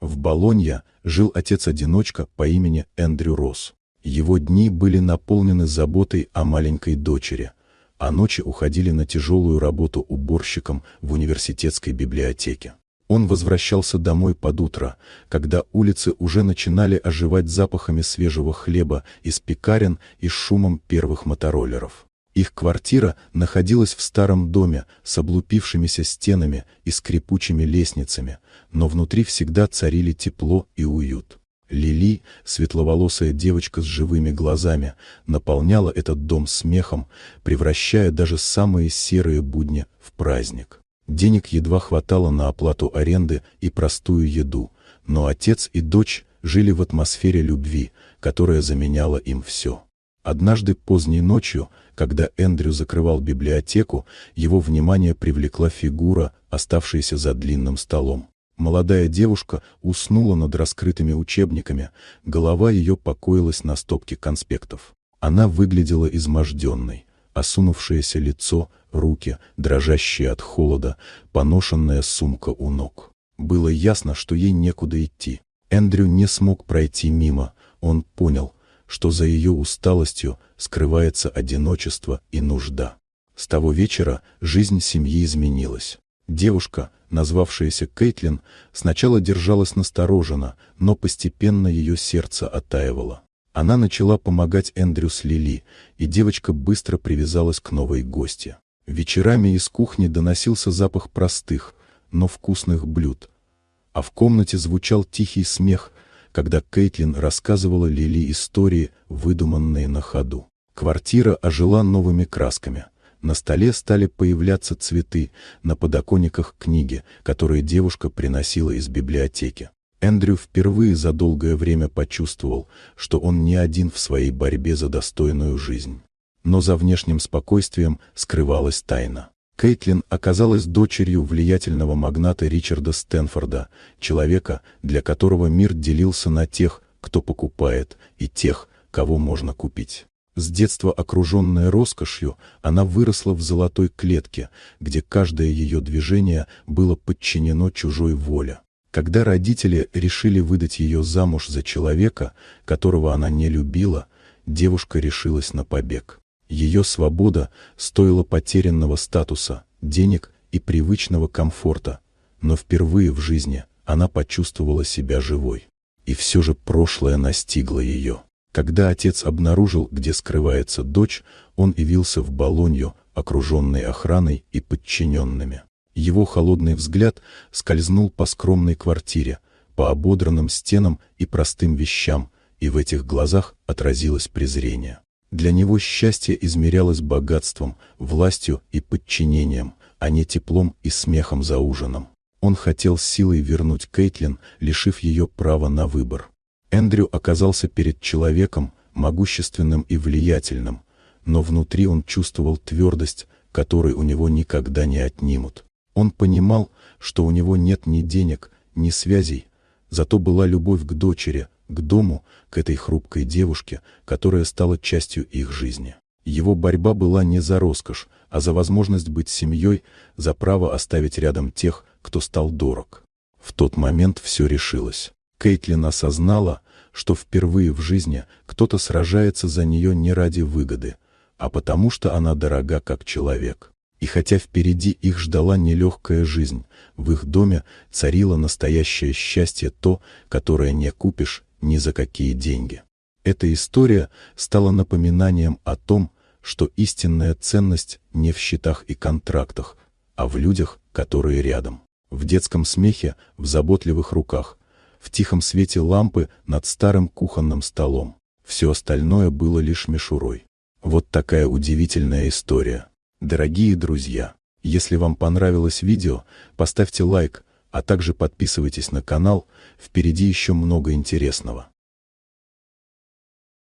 В Болонье жил отец-одиночка по имени Эндрю Росс. Его дни были наполнены заботой о маленькой дочери, а ночи уходили на тяжелую работу уборщиком в университетской библиотеке. Он возвращался домой под утро, когда улицы уже начинали оживать запахами свежего хлеба из пекарен и шумом первых мотороллеров. Их квартира находилась в старом доме с облупившимися стенами и скрипучими лестницами, но внутри всегда царили тепло и уют. Лили, светловолосая девочка с живыми глазами, наполняла этот дом смехом, превращая даже самые серые будни в праздник. Денег едва хватало на оплату аренды и простую еду, но отец и дочь жили в атмосфере любви, которая заменяла им все. Однажды поздней ночью, когда Эндрю закрывал библиотеку, его внимание привлекла фигура, оставшаяся за длинным столом. Молодая девушка уснула над раскрытыми учебниками, голова ее покоилась на стопке конспектов. Она выглядела изможденной, осунувшееся лицо, руки, дрожащие от холода, поношенная сумка у ног. Было ясно, что ей некуда идти. Эндрю не смог пройти мимо, он понял, что за ее усталостью скрывается одиночество и нужда. С того вечера жизнь семьи изменилась. Девушка, назвавшаяся Кейтлин, сначала держалась настороженно, но постепенно ее сердце оттаивало. Она начала помогать Эндрю с Лили, и девочка быстро привязалась к новой гости. Вечерами из кухни доносился запах простых, но вкусных блюд, а в комнате звучал тихий смех, когда Кейтлин рассказывала Лили истории, выдуманные на ходу. Квартира ожила новыми красками. На столе стали появляться цветы, на подоконниках книги, которые девушка приносила из библиотеки. Эндрю впервые за долгое время почувствовал, что он не один в своей борьбе за достойную жизнь. Но за внешним спокойствием скрывалась тайна. Кейтлин оказалась дочерью влиятельного магната Ричарда Стэнфорда, человека, для которого мир делился на тех, кто покупает, и тех, кого можно купить. С детства окруженная роскошью, она выросла в золотой клетке, где каждое ее движение было подчинено чужой воле. Когда родители решили выдать ее замуж за человека, которого она не любила, девушка решилась на побег. Ее свобода стоила потерянного статуса, денег и привычного комфорта, но впервые в жизни она почувствовала себя живой. И все же прошлое настигло ее. Когда отец обнаружил, где скрывается дочь, он явился в Болонью, окруженный охраной и подчиненными. Его холодный взгляд скользнул по скромной квартире, по ободранным стенам и простым вещам, и в этих глазах отразилось презрение. Для него счастье измерялось богатством, властью и подчинением, а не теплом и смехом за ужином. Он хотел силой вернуть Кейтлин, лишив ее права на выбор. Эндрю оказался перед человеком, могущественным и влиятельным, но внутри он чувствовал твердость, которой у него никогда не отнимут. Он понимал, что у него нет ни денег, ни связей, зато была любовь к дочери, к дому, к этой хрупкой девушке, которая стала частью их жизни. Его борьба была не за роскошь, а за возможность быть семьей, за право оставить рядом тех, кто стал дорог. В тот момент все решилось. Кейтлин осознала, что впервые в жизни кто-то сражается за нее не ради выгоды, а потому что она дорога как человек. И хотя впереди их ждала нелегкая жизнь, в их доме царило настоящее счастье, то, которое не купишь ни за какие деньги. Эта история стала напоминанием о том, что истинная ценность не в счетах и контрактах, а в людях, которые рядом. В детском смехе, в заботливых руках, в тихом свете лампы над старым кухонным столом. Все остальное было лишь мишурой. Вот такая удивительная история. Дорогие друзья, если вам понравилось видео, поставьте лайк, а также подписывайтесь на канал, впереди еще много интересного.